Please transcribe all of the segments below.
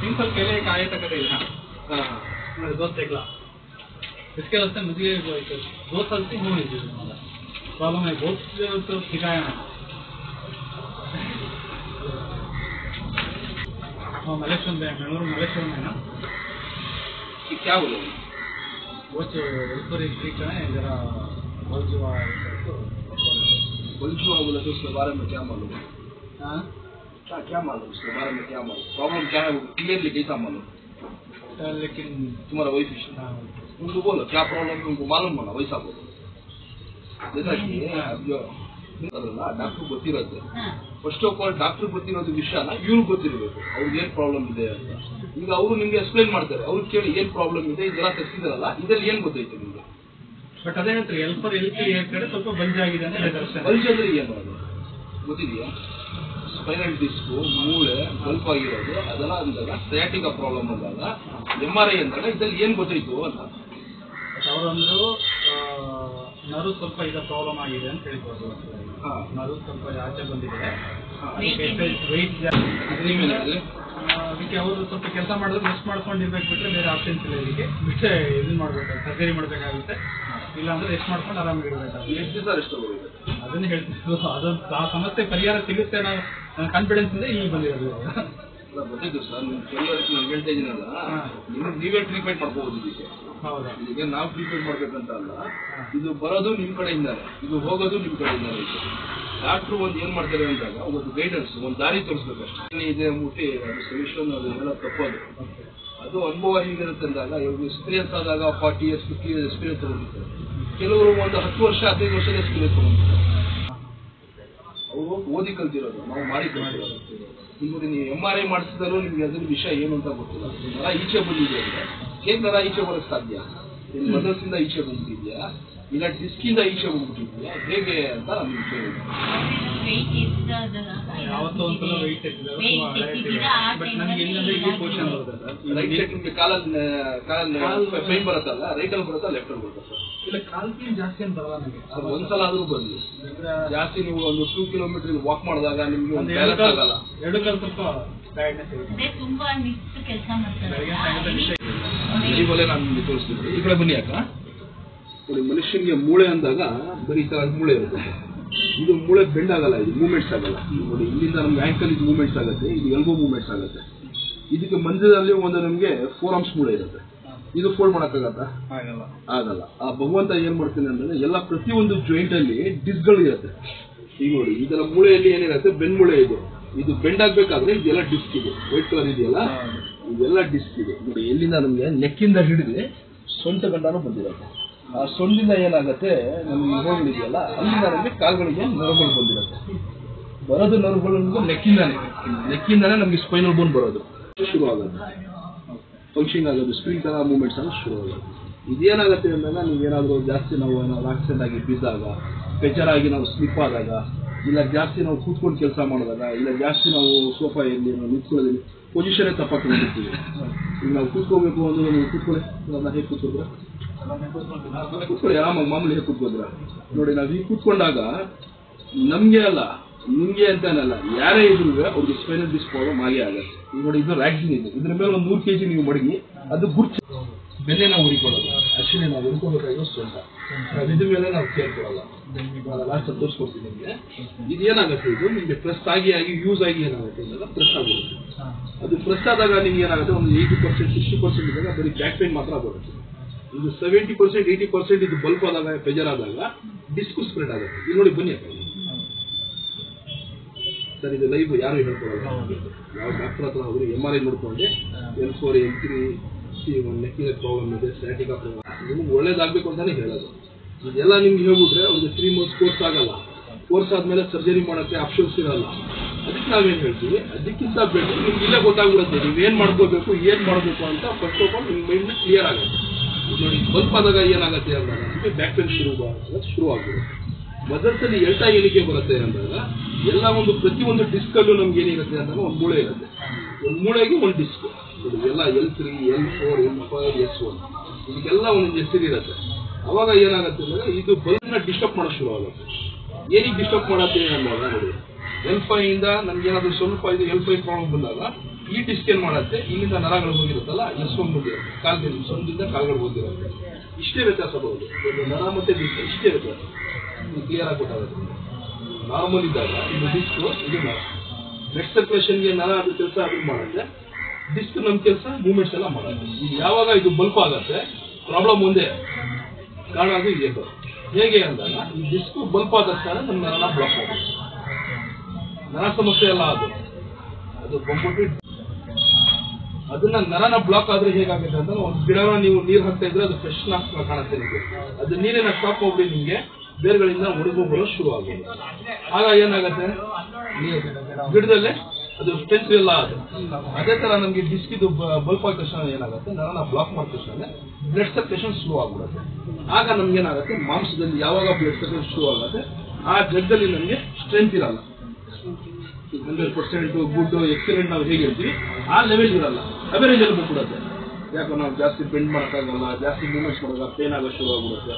Simple पहले एक आया था कदे मेरे दोस्त एकला इसके रास्ते मुझे 2 साल से हो नहीं मला प्रॉब्लम है बहुत तो ठिकाया है मलेशियन में बेंगलुरु मलेशियन में ना कि क्या बोले वो जो ऊपर एक ट्रिक है जरा बलजुआ बोला तो उसके बारे में क्या मालूम है? हाँ क्या मालूम उसके बारे में क्या मालूम प्रॉब्लम क्या है वो क्लियरली कैसा मालूम लेकिन तुम्हारा वाइफ उनको बोलो क्या प्रॉब्लम है उनको मालूम होना वैसा बोलो जैसा कि जो ಡಾಕ್ಟರ್ ಗೊತ್ತಿರುತ್ತೆ ಫಸ್ಟ್ ಆಫ್ ಆಲ್ ಡಾಕ್ಟರ್ ಗೊತ್ತಿರೋದು ವಿಷಯನ ಇವ್ರು ಗೊತ್ತಿರಬೇಕು ಅವ್ರಿಗೆ ಏನ್ ಪ್ರಾಬ್ಲಮ್ ಇದೆ ಅಂತ ಈಗ ಅವರು ನಿಮ್ಗೆ ಎಕ್ಸ್ಪ್ಲೈನ್ ಮಾಡ್ತಾರೆ ಅವ್ರು ಕೇಳಿ ಏನ್ ಪ್ರಾಬ್ಲಮ್ ಇದೆ ಇದೆಲ್ಲ ತೆಗ್ಸಿದಾರಲ್ಲ ಇದ್ರಲ್ಲಿ ಏನ್ ಗೊತ್ತೈತೆ ನಿಮ್ಗೆ ಬಟ್ ಅದೇ ಹೇಳ್ತಾರೆ ಹೆಲ್ಪರ್ ಕಡೆ ಸ್ವಲ್ಪ ಬಲ್ಜಾಗಿದೆ ಬಲ್ಜ್ ಅಂದ್ರೆ ಏನು ಅದು ಗೊತ್ತಿದೆಯಾ ಸ್ಪೈನಲ್ ಡಿಸ್ಕ್ ಮೂಳೆ ಬಲ್ಪ್ ಆಗಿರೋದು ಅದೆಲ್ಲ ಅಂದಾಗ ಸಯಾಟಿಕಾ ಪ್ರಾಬ್ಲಮ್ ಅಂದಾಗ MRI ಅಂದಾಗ ಇದ್ರಲ್ಲಿ ಏನ್ ಗೊತ್ತಾಯ್ತು ಅಂತ ಅವರೊಂದು ನರು ಸ್ವಲ್ಪ ಈಗ ಪ್ರಾಬ್ಲಮ್ ಆಗಿದೆ ಅಂತ ಹೇಳ್ಬೋದು ನರು ಸ್ವಲ್ಪ ಆಚೆ ಬಂದಿದೆ ಅದಕ್ಕೆ ಅವರು ಸ್ವಲ್ಪ ಕೆಲಸ ಮಾಡಿದ್ರೆ ರೆಸ್ಟ್ ಮಾಡ್ಕೊಂಡಿರ್ಬೇಕು ಬಿಟ್ಟರೆ ಬೇರೆ ಆಪ್ಷನ್ಸ್ ಇಲ್ಲ ಇದಕ್ಕೆ ಬಿಟ್ಟರೆ ಇದನ್ನ ಮಾಡ್ಬೇಕು ಸರ್ಜರಿ ಮಾಡಬೇಕಾಗುತ್ತೆ ಇಲ್ಲಾಂದ್ರೆ ರೆಸ್ಟ್ ಮಾಡ್ಕೊಂಡು ಆರಾಮಾಗಿರ್ಬೇಕಾಗುತ್ತೆ ಎಷ್ಟು ದಿವಸ ರೆಸ್ಟ್ ಅದನ್ನ ಹೇಳ್ತಿದ್ರು ಅದೊಂದು ಆ ಸಮಸ್ಯೆ ಪರಿಹಾರ ಸಿಗುತ್ತೆ ಅನ್ನೋ ಕಾನ್ಫಿಡೆನ್ಸ್ ಇಂದ ಈಗ ಬಂದಿರೋದು ಗೊತ್ತಿದ್ದು ಸರ್ ನೀವು ಕೆಲವರಿಗೆ ನಾನು ಹೇಳ್ತಾ ಇದ್ದೀನಲ್ಲ ನೀವೇ ಟ್ರೀಟ್ಮೆಂಟ್ ಮಾಡ್ಕೋಬಹುದು ಇದಕ್ಕೆ ಹೌದಾ ಈಗ ನಾವು ಟ್ರೀಟ್ಮೆಂಟ್ ಮಾಡ್ಬೇಕಂತ ಅಲ್ಲ ಇದು ಬರೋದು ನಿಮ್ ಕಡೆಯಿಂದಾನೆ ಇದು ಹೋಗೋದು ನಿಮ್ ಕಡೆಯಿಂದಾನೆ ಡಾಕ್ಟ್ರು ಒಂದು ಏನ್ ಮಾಡ್ತಾರೆ ಅಂದಾಗ ಒಂದು ಗೈಡೆನ್ಸ್ ಒಂದು ದಾರಿ ತೋರಿಸ್ಬೇಕಷ್ಟೇ ಇದೆ ಮುಟ್ಟಿ ಅದು ಸೊಲ್ಯೂಷನ್ ಅದು ಎಲ್ಲ ತಪ್ಪೋದು ಅದು ಅನುಭವ ಹೇಗಿರುತ್ತೆ ಅಂದಾಗ ಇವಾಗ ಎಕ್ಸ್ಪೀರಿಯನ್ಸ್ ಆದಾಗ 40 years 50 years ಎಕ್ಸ್ಪೀರಿಯನ್ಸ್ ತಗೊಂಡಿರ್ತಾರೆ ಕೆಲವರು ಒಂದು 10 ವರ್ಷ 15 ವರ್ಷದ ಎಕ್ಸ್ಪೀರಿಯನ್ಸ್ ತಗೊಂಡಿರ್ತಾರೆ ಅವರು ಓದಿ ಕಲ್ತಿರೋದು ನಾವು ಮಾಡಿ ಕಲ್ತಿರೋದು ನಿಮಗೆ ನೀವು MRI ಮಾಡಿಸಿದಾರು ನಿಮ್ಗೆ ಅದ್ರ ವಿಷಯ ಏನು ಅಂತ ಗೊತ್ತಿಲ್ಲ ನರ ಈಚೆ ಬಂದಿದೆ ಅಂದ್ರೆ ಹೇಗೆ ನರ ಈಚೆ ಬರೋಕ್ಕೆ ಸಾಧ್ಯ ಮದರ್ಸಿಂದ ಈಚೆ ಬಂದ್ಬಿಟ್ಟಿದ್ಯಾ ಇಲ್ಲ ಡಿಸ್ಕಿಂದ ಈಚೆ ಬಂದ್ಬಿಟ್ಟಿದ್ಯಾ ಹೇಗೆ ಅಂತ ನಮ್ಗೆ ಕೇಳಿದ್ರು ಯಾವತ್ತೋ ಒಂದ್ಸಲ ವೆಯ್ಟ್ ಬಟ್ ನನಗೆ ಏನಂದ್ರೆ ಈ ಪೋರ್ಷನ್ ಬರುತ್ತೆ ರೈಟ್ ಸೈಡ್ ನಿಮಗೆ ಕಾಲಲ್ಲಿ ಪೈನ್ ಬರುತ್ತಲ್ಲ ರೈಟಲ್ಲಿ ಬರುತ್ತಾ ಲೆಫ್ಟಲ್ಲಿ ಬರುತ್ತಾ ಸರ್ ಇಲ್ಲ ಕಾಲ್ಕಿನ್ ಜಾಸ್ತಿ ಅಂತ ಬರಲ್ಲ ನನಗೆ ಅದು ಒಂದ್ಸಲ ಆದ್ರೂ ಬಂದು ಜಾಸ್ತಿ ನೀವು ಒಂದು 2 kilometer ವಾಕ್ ಮಾಡಿದಾಗ ನಿಮ್ಗೆ ಬ್ಯಾಲೆನ್ಸ್ ಆಗಲ್ಲ ಎರಡು ಕಾಲು ಸ್ವಲ್ಪ ಟೈರ್ಡ್ನೆಸ್ ಇರುತ್ತೆ ತುಂಬಾ ನಿಂತು ಕೆಲಸ ಮಾಡ್ತಾರೆ ನಾನು ನಿಮಗೆ ತೋರಿಸ್ತೀನಿ ಈ ಕಡೆ ಬನ್ನಿ ಅಕ್ಕ ನೋಡಿ ಮನುಷ್ಯನಿಗೆ ಮೂಳೆ ಅಂದಾಗ ಬರೀ ಈ ತರ ಮೂಳೆ ಇರುತ್ತೆ ಇದು ಮೂಳೆ ಬೆಂಡ್ ಆಗಲ್ಲ ಇದು ಮೂವ್ಮೆಂಟ್ಸ್ ಆಗಲ್ಲ ನೋಡಿ ಇಲ್ಲಿಂದ ನಮ್ಗೆ ಆಂಕಲ್ ಇದು ಮೂವ್ಮೆಂಟ್ಸ್ ಆಗುತ್ತೆ ಇದು ಎಲ್ಬೋ ಮೂವ್ಮೆಂಟ್ಸ್ ಆಗುತ್ತೆ ಇದಕ್ಕೆ ಮಧ್ಯದಲ್ಲಿ ಒಂದು ನಮಗೆ 4 arms ಮೂಳೆ ಇರುತ್ತೆ ಇದು ಫೋಲ್ಡ್ ಮಾಡಕ್ಕಾಗತ್ತಾ ಆಗಲ್ಲ ಆ ಭಗವಂತ ಏನ್ ಮಾಡ್ತೀನಿ ಅಂದ್ರೆ ಎಲ್ಲ ಪ್ರತಿಯೊಂದು ಜಾಯಿಂಟ್ ಅಲ್ಲಿ ಡಿಸ್ಕ್ಗಳು ಇರುತ್ತೆ ಈಗ ನೋಡಿ ಇದರ ಮೂಳೆಯಲ್ಲಿ ಏನಿರುತ್ತೆ ಬೆನ್ಮೂಳೆ ಇದು ಬೆಂಡ್ ಆಗ್ಬೇಕಾದ್ರೆ ಇದೆಲ್ಲ ಡಿಸ್ಕ್ ಇದೆ ವೈಟ್ ಕಲರ್ ಇದೆಯಲ್ಲ ಇದೆಲ್ಲ ಡಿಸ್ಕ್ ಇದೆ ನೋಡಿ ಎಲ್ಲಿಂದ ನಮ್ಗೆ ನೆಕ್ಕಿಂದ ಹಿಡಿದು ಸೊಂಟ ಗಂಟನೂ ಬಂದಿರುತ್ತೆ ಆ ಸೊಂಡಿಂದ ಏನಾಗುತ್ತೆ ನಮ್ಗೆ ಹೋಗಿದೆಯಲ್ಲ ಅಲ್ಲಿಂದ ನಮಗೆ ಕಾಲುಗಳಿಗೆ ನರಗಳು ಬಂದಿರುತ್ತೆ ಬರೋದು ನರಗಳು ನೆಕ್ಕಿಂದಾನೆ ನಮ್ಗೆ ಸ್ಪೈನಲ್ ಬೋನ್ ಬರೋದು ಶುರು ಆಗುತ್ತೆ ಫಂಕ್ಷನ್ ಆಗೋದು ಸ್ಪ್ರಿಂಗ್ ತರ ಮೂವ್ಮೆಂಟ್ಸ್ ಅನ್ನು ಶುರು ಆಗೋದು ಇದೇನಾಗುತ್ತೆ ಅಂದಾಗ ನೀವೇನಾದ್ರೂ ಜಾಸ್ತಿ ನಾವು ಆಕ್ಸಿಡೆಂಟ್ ಆಗಿ ಬಿದ್ದಾಗ ಬೇಜಾರಾಗಿ ನಾವು ಸ್ಲಿಪ್ ಆದಾಗ ಇಲ್ಲ ಜಾಸ್ತಿ ನಾವು ಕೂತ್ಕೊಂಡು ಕೆಲಸ ಮಾಡಿದಾಗ ಇಲ್ಲ ಜಾಸ್ತಿ ನಾವು ಸೋಫಾ ಎಲ್ಲಿ ನಾವು ನಿಂತ್ಕೊಳ್ಳೋದಿಲ್ಲ ಪೊಸಿಷನ್ನೇ ತಪ್ಪಾಕೊಂಡಿರ್ತೀವಿ ಈಗ ನಾವು ಕೂತ್ಕೋಬೇಕು ಅಂದ್ರೆ ನೀವು ಕೂತ್ಕೊಳ್ಳಿ ಹೇಗೆ ಕೂತ್ಕೊಳ್ಳಿ ಆರಾಮಾಗಿ ಮಾಮೂಲಿ ಹೇಗೆ ಕೂತ್ಕೋದ್ರ ನೋಡಿ ನಾವು ಈಗ ಕೂತ್ಕೊಂಡಾಗ ನಮ್ಗೆ ಅಲ್ಲ ನಿಮ್ಗೆ ಅಂತಾನಲ್ಲ ಯಾರೇ ಇದ್ರು ಅವ್ರಿಗೆ ಸ್ಪೈನಲ್ ಡಿಸ್ಕ್ ಪ್ರಾಬ್ಲಮ್ ಆಗೇ ಆಗುತ್ತೆ ಈಗ ನೋಡಿ ಇದು ವ್ಯಾಕ್ಸಿನ್ ಇದೆ ಇದ್ರ ಮೇಲೆ ಒಂದು 100 kg ನೀವು ಮಡಗಿ ಅದು ಗುರ್ಚು ಬೆಲೆ ನಾವು ಹುರಿಕೊಳ್ಳೋದು ಆಕ್ಚುಲಿ ನಾವು ಹುರ್ಕೋಬೇಕಾಗಿರೋ ಸೊಂಟ ಇದ್ರ ಮೇಲೆ ನಾವು ಕೇಳ್ಕೊಳಲ್ಲ ಲಾಸ್ಟ್ ತೋರಿಸ್ಕೊಡ್ತೀನಿ ನಿಮಗೆ ಇದೇನಾಗುತ್ತೆ ಇದು ನಿಮಗೆ ಪ್ರೆಸ್ ಆಗಿ ಯೂಸ್ ಆಗಿ ಏನಾಗುತ್ತೆ ಅಂದಾಗ ಪ್ರೆಸ್ ಆಗುತ್ತೆ ಅದು ಪ್ರೆಸ್ ಆದಾಗ ನಿಮ್ಗೆ ಏನಾಗುತ್ತೆ ಒಂದು 80% 60% ಇದ್ದಾಗ ಬರೀ ಬ್ಯಾಕ್ ಪೇನ್ ಮಾತ್ರ ಬರುತ್ತೆ ಇದು 70% 80% ಇದು ಬಲ್ಪ್ ಆದಾಗ ಪ್ರೆಜರ್ ಆದಾಗ ಡಿಸ್ಕ್ ಸ್ಪ್ರೆಡ್ ಆಗುತ್ತೆ ಇದು ನೋಡಿ ಬನ್ನಿ ಸರ್ ಇದು ಲೈವ್ ಯಾರು ಹೇಳ್ಕೊಳ್ಳಲ್ಲ ಯಾವ ಡಾಕ್ಟರ್ ಹತ್ರ ಹೋಗಿ MRI ನೋಡ್ಕೊಂಡೆ L4 L3 ನೆಕ್ಕಿನ ಪ್ರಾಬ್ಲಮ್ ಇದೆ ಸ್ಯಾಟಿಕಾ ಪ್ರಾಬ್ಲಮ್ ನಿಮ್ಗೆ ಒಳ್ಳೇದಾಗಬೇಕು ಅಂತಾನೆ ಹೇಳೋದು ಇದೆಲ್ಲ ನಿಮ್ಗೆ ಹೇಳ್ಬಿಟ್ರೆ ಒಂದು 3 months ಕೋರ್ಸ್ ಆಗಲ್ಲ ಕೋರ್ಸ್ ಆದ್ಮೇಲೆ ಸರ್ಜರಿ ಮಾಡೋಕ್ಕೆ ಆಪ್ಷನ್ಸ್ ಇರಲ್ಲ ಅದಕ್ಕೆ ನಾವೇನು ಹೇಳ್ತೀವಿ ಅದಕ್ಕಿಂತ ಬೆಟರ್ ನಿಮ್ಗೆ ಇಲ್ಲೇ ಗೊತ್ತಾಗ್ಬಿಡುತ್ತೆ ನೀವೇನು ಮಾಡ್ಕೋಬೇಕು ಏನು ಮಾಡಬೇಕು ಅಂತ ಫಸ್ಟ್ ಆಫ್ ಆಲ್ ನಿಮ್ಮ ಮೈಂಡ್ ಕ್ಲಿಯರ್ ಆಗುತ್ತೆ ನೋಡಿ ಸ್ವಲ್ಪ ಆದಾಗ ಏನಾಗುತ್ತೆ ಅಂದಾಗ ನಿಮಗೆ ಬ್ಯಾಕ್ ಪೇನ್ ಶುರು ಆಗ್ಬಿಡುತ್ತೆ ಮದರ್ಸಲ್ಲಿ ಎಲ್ಟಾ ಏನಕ್ಕೆ ಬರುತ್ತೆ ಅಂದಾಗ ಎಲ್ಲ ಒಂದು ಪ್ರತಿಯೊಂದು ಡಿಸ್ಕಲ್ಲೂ ನಮ್ಗೆ ಏನಿರುತ್ತೆ ಅಂದಾಗ ಒಂದು ಮೂಳೆ ಇರುತ್ತೆ ಒಂದು ಮೂಳೆಗೆ ಒಂದು ಡಿಸ್ಕ್ ಎಲ್ಲ L3 L4 L5 S1 ಇದಕ್ಕೆಲ್ಲ ಒಂದು ಹೆಸರು ಇರುತ್ತೆ ಅವಾಗ ಏನಾಗುತ್ತೆ ಅಂದ್ರೆ ಇದು ಬಲ್ನ ಡಿಸ್ಟರ್ಬ್ ಮಾಡೋಕೆ ಶುರು ಆಗುತ್ತೆ ಏನಕ್ಕೆ ಡಿಸ್ಟರ್ಬ್ ಮಾಡತ್ತೆ ಅಂದಾಗ ನೋಡಿ L5 ಇಂದ ನಮ್ಗೆ ಏನಾದ್ರು ಸ್ವಲ್ಪ ಇದು L5 ಪ್ರಾಬ್ಲಮ್ ಬಂದಾಗ ಈ ಡಿಸ್ಕ್ ಏನ್ ಮಾಡುತ್ತೆ, ಇಲ್ಲಿಂದ ನರಗಳು ಹೋಗಿರುತ್ತಲ್ಲ ಎಸ್ಕೊಂಡು ಹೋಗಿರುತ್ತೆ, ಕಾಲದಿಂದ ಸೊಂದಿಂದ ಕಾಲುಗಳು ಹೋಗಿರುತ್ತೆ. ಇಷ್ಟೇ ವ್ಯತ್ಯಾಸ ಬರೋದು ನರ ಮತ್ತೆ ಡಿಸ್ಕ್, ಇಷ್ಟೇ ವ್ಯತ್ಯಾಸ. ಕ್ಲಿಯರ್ ಆಗಿ ಗೊತ್ತಾಗುತ್ತೆ. ನಾರ್ಮಲ್ ಇದ್ದಾಗ ಇದು ಡಿಸ್ಕ್, ಇದು ನರ. ಬ್ಲಡ್ ಸರ್ಕ್ಯುಲೇಷನ್ಗೆ ನರ ಅದು ಕೆಲಸ ಅದು ಮಾಡುತ್ತೆ, ಡಿಸ್ಕ್ ನಮ್ಮ ಕೆಲಸ ಮೂವ್ಮೆಂಟ್ಸ್ ಎಲ್ಲ ಮಾಡುತ್ತೆ. ಈಗ ಯಾವಾಗ ಇದು ಬಲ್ಪ್ ಆಗತ್ತೆ ಪ್ರಾಬ್ಲಮ್ ಒಂದೇ, ಕಾರಣ ಅದು ಇದೆ. ಹೇಗೆ ಅಂದಾಗ ಈ ಡಿಸ್ಕ್ ಬಲ್ಪ್ ಆದ ಕಾರಣ ನಮ್ಮ ನರನ ಬ್ಲಾಕ್ ಆಗುತ್ತೆ. ನರ ಸಮಸ್ಯೆ ಎಲ್ಲ ಅದು ಬಂದ್ಬಿಟ್ಟು ಅದನ್ನ ನರನ ಬ್ಲಾಕ್ ಆದ್ರೆ ಹೇಗಾಗುತ್ತೆ ಅಂತ, ಒಂದು ಗಿಡನ ನೀವು ನೀರು ಹಾಕ್ತಾ ಇದ್ರೆ ಅದು ಫ್ರೆಶ್ ಕಾಣುತ್ತೆ ನಿಮಗೆ. ಅದು ನೀರಿನ ಸ್ಟಾಪ್ ಹೋಗ್ಬಿಡಿ ನಿಮಗೆ ಬೇರ್ಗಳಿಂದ ಒಣಗೋಗಲು ಶುರು ಆಗುತ್ತೆ. ಆಗ ಏನಾಗುತ್ತೆ, ಗಿಡದಲ್ಲೇ ಅದು ಸ್ಟ್ರೆಂತ್ ಎಲ್ಲ ಅದು. ಅದೇ ತರ ನಮ್ಗೆ ಡಿಸ್ಕ್ ಇದು ಬಲ್ಪ್ ಆದ ತಕ್ಷಣ ಏನಾಗುತ್ತೆ, ನರನ ಬ್ಲಾಕ್ ಮಾಡಿದ ತಕ್ಷಣ ಬ್ಲಡ್ ಸರ್ಕ್ಯುಲೇಷನ್ ಸ್ಲೋ ಆಗ್ಬಿಡುತ್ತೆ. ಆಗ ನಮ್ಗೆ ಏನಾಗುತ್ತೆ, ಮಾಂಸದಲ್ಲಿ ಯಾವಾಗ ಬ್ಲಡ್ ಸರ್ಕ್ಯುಲೇಷನ್ ಸ್ಲೋ ಆಗುತ್ತೆ ಆ ಜಗ್ಗಲ್ಲಿ ನಮಗೆ ಸ್ಟ್ರೆಂತ್ ಇರಲ್ಲ. 100% ಗುಡ್ ಎಕ್ಸಲೆಂಟ್ ನಾವು ಹೇಗೆ ಹೇಳ್ತೀವಿ ಆ ಲೆವೆಲ್ ಇರಲ್ಲ, ಅವರೇಜ್ ಅಲ್ಲಿ ಬಂದ್ಬಿಡುತ್ತೆ. ಯಾಕಂದ್ರೆ ನಾವು ಜಾಸ್ತಿ ಬೆಂಡ್ ಮಾಡೋಕ್ಕಾಗಲ್ಲ, ಜಾಸ್ತಿ ಮೂವ್ಮೆಂಟ್ಸ್ ಮಾಡೋಲ್ಲ, ಪೇನ್ ಆಗೋ ಶುರು ಆಗ್ಬಿಡುತ್ತೆ.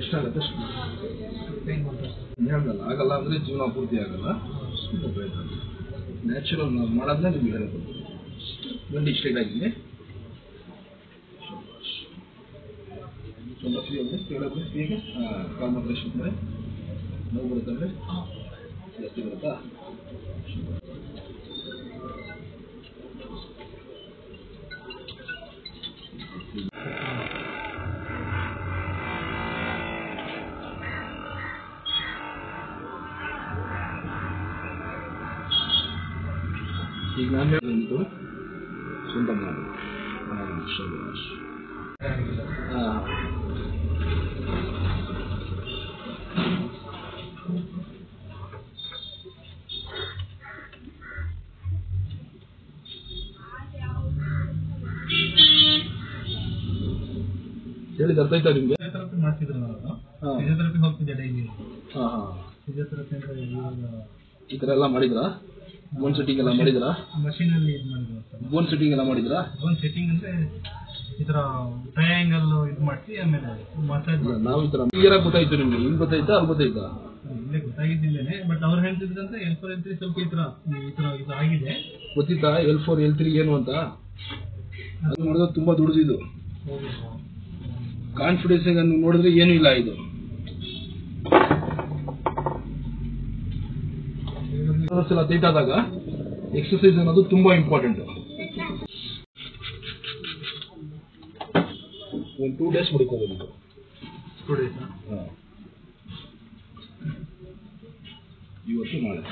ಎಷ್ಟಾಗುತ್ತೆ ಆಗಲ್ಲ ಅಂದ್ರೆ ಜೀವನ ಪೂರ್ತಿ ಆಗಲ್ಲ. ನ್ಯಾಚುರಲ್ ನಾವು ಮಾಡೋದನ್ನ ನಿಮ್ಗೆ ಹೇಳೋದು. ಬಂಡಿ ಸ್ಟ್ರೈಟ್ ಆಗಿದೆ, ಸ್ವಲ್ಪ ಫ್ರೀ ಆಗಿದೆ, ಕೇಳೋದು ಫ್ರೀಗೆ ಕಾನ್ಸಂಟ್ರೇಷನ್ ಮೇಲೆ ನೋವು ಬರುತ್ತಂದ್ರೆ ಜಾಸ್ತಿ ಬರುತ್ತಾ. ಈಗ ನಾನು ಹೇಳಿದ್ದು ಸ್ವಂತ ಮಾಡಿ ಹೇಳಿದ ಅರ್ಥ ಆಯ್ತಾ ನಿಮ್ಗೆ? ಮಾಡ್ತಿದ್ರು ಫಿಸಿಯೋಥೆರಪಿ ಹೋಗ್ತಿದ್ದೆ ಡೈಲಿ. ಫಿಸಿಯೋಥೆರಪಿ ಈ ತರ ಎಲ್ಲ ಮಾಡಿದ್ರಾ? ಬೋನ್ ಸೆಟ್ಟಿಂಗ್ ಎಲ್ಲ ಮಾಡಿದ್ರಾ? ಮಷೀನ್ ಅಲ್ಲಿ ಇದು ಮಾಡಿದ್ರು. ಬೋನ್ ಸೆಟ್ಟಿಂಗ್ ಎಲ್ಲ ಮಾಡಿದ್ರಾ? ಬೋನ್ ಸೆಟ್ಟಿಂಗ್ ಅಂದ್ರೆ ಈ ತರ ಟ್ರಯಾಂಗಲ್ ಇದು ಮಾಡಿ ಆಮೇಲೆ ಮಸಾಜ್. ನಾವು ಈ ತರ ಕ್ಲಿಯರ್ ಆಗಿ ಗೊತ್ತಾಯ್ತು ನಿಮ್ಗೆ. ಹಿಂಗ್ ಗೊತ್ತಾಯ್ತಾ ಅಲ್ಲಿ ಗೊತ್ತಾಯ್ತಾ? ಇಲ್ಲೇ ಗೊತ್ತಾಗಿದ್ದೇನೆ. ಬಟ್ ಅವ್ರು ಹೇಳ್ತಿದ್ರಂತೆ L4 L3 ಸ್ವಲ್ಪ ಈ ತರ ಇದು ಆಗಿದೆ. ಗೊತ್ತಿತ್ತಾ L4 L3 ಏನು ಅಂತ? ಅದು ನೋಡಿದ್ರೆ ತುಂಬಾ ದುಡ್ದಿದ್ದು. ಕಾನ್ಫಿಡೆನ್ಸ್ ಅನ್ನು ನೋಡಿದ್ರೆ ಏನೂ ಇಲ್ಲ. ಇದು ಸಲ ತೈಟಾದಾಗ ಎಕ್ಸರ್ಸೈಸ್ ಅನ್ನೋದು ತುಂಬಾ ಇಂಪಾರ್ಟೆಂಟ್. ಒಂದು 2 days ಹುಡುಕೋದು. 2 days ಇವತ್ತು ನಾಳೆ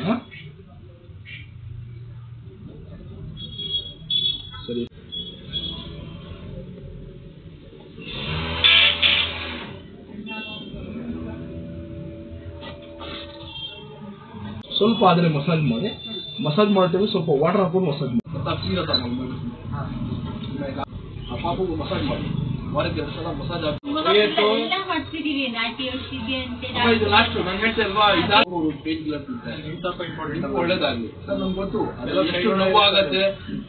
ಸರಿ. ಸ್ವಲ್ಪ ಆದರೆ ಮಸಾಜ್ ಮಾಡಿ, ಮಸಾಜ್ ಮಾಡ್ತೇವೆ. ಸ್ವಲ್ಪ ವಾಟರ್ ಹಾಕೊಂಡು ಮಸಾಜ್ ಮಾಡಿ, ಆ ಪಾಪಗೂ ಮಸಾಜ್ ಮಾಡಿ. ವಾರಕ್ಕೆ 2 ಸಲ ಮಸಾಜ್ ಒಳ್ಳೇದಾಗಲಿ ಸರ್. ನಮ್ಗೆ ಗೊತ್ತು ಅದೆಲ್ಲ ಎಷ್ಟು ನೋವು ಆಗತ್ತೆ.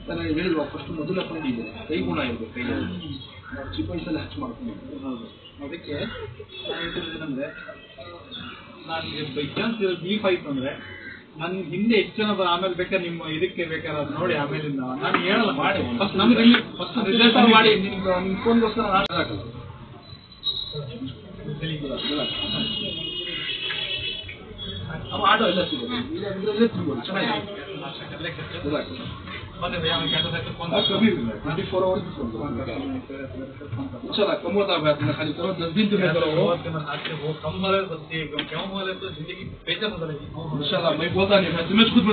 ನಾನು ಹೇಳಿಲ್ವಾ ಫಸ್ಟ್ ಮೊದಲ ಪಾಯಿಂಟ್ ಇದೆ, ಕೈ ಗುಣ ಇರ್ಬೇಕು. ಕೈಯಲ್ಲಿ ಚಿಕ್ಕ ವಯಸ್ಸಲ್ಲಿ ಹಚ್ಚಿ ಮಾಡ್ಕೊಂಡಿದ್ದೆ. ಅದಕ್ಕೆ ಅಂದ್ರೆ ನನಗೆ ಬೈ ಚಾನ್ಸ್ ಬೀಫ್ ಆಯ್ತು ಅಂದ್ರೆ ನನ್ ಹಿಂದೆ ಎಷ್ಟು ಜನ ಆಮೇಲೆ ಬೇಕಾದ್ರೆ ನಿಮ್ಮ ಇದಕ್ಕೆ ಬೇಕಾದ್ರೆ ನೋಡಿ ಆಮೇಲಿಂದ ನಾನು ಹೇಳಲ್ಲ ಮಾಡಿ ಫಸ್ಟ್ ನಮ್ಗೆ ಫಸ್ಟ್ ರಿಸಲ್ಟ್ ಮಾಡಿ ನಿಮ್ಮ ಫೋನ್ಗೋಸ್ಕರ ಹಾಕಲ್ಲ. ಆಟೋ ಎಲ್ಲ ಸಿಗುತ್ತೆ. ಚೆನ್ನಾಗಿದೆ. बने भैया मैं कहता था कि फोन कभी भी 24 आवर्स इंशाल्लाह कम होता है खाली करो 10 दिन तुम्हें करो वो कम वाले बच्चे क्यों वाले तो जिंदगी बेचैन हो जाएगी इंशाल्लाह मैं बोलता नहीं मैं तुम्हें खुद